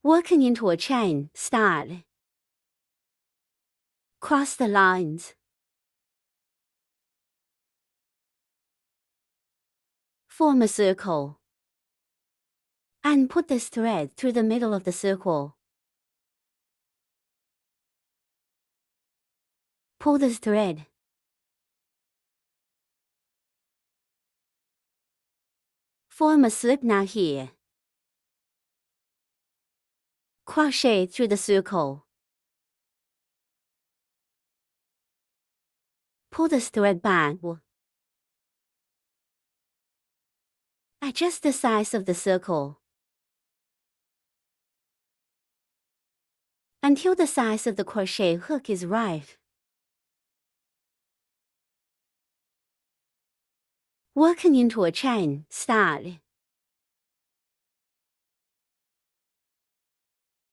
Working into a chain, start. Cross the lines. Form a circle. And put this thread through the middle of the circle. Pull this thread. Form a slip knot here. Crochet through the circle. Pull this thread back. Adjust the size of the circle until the size of the crochet hook is right. Working into a chain, start.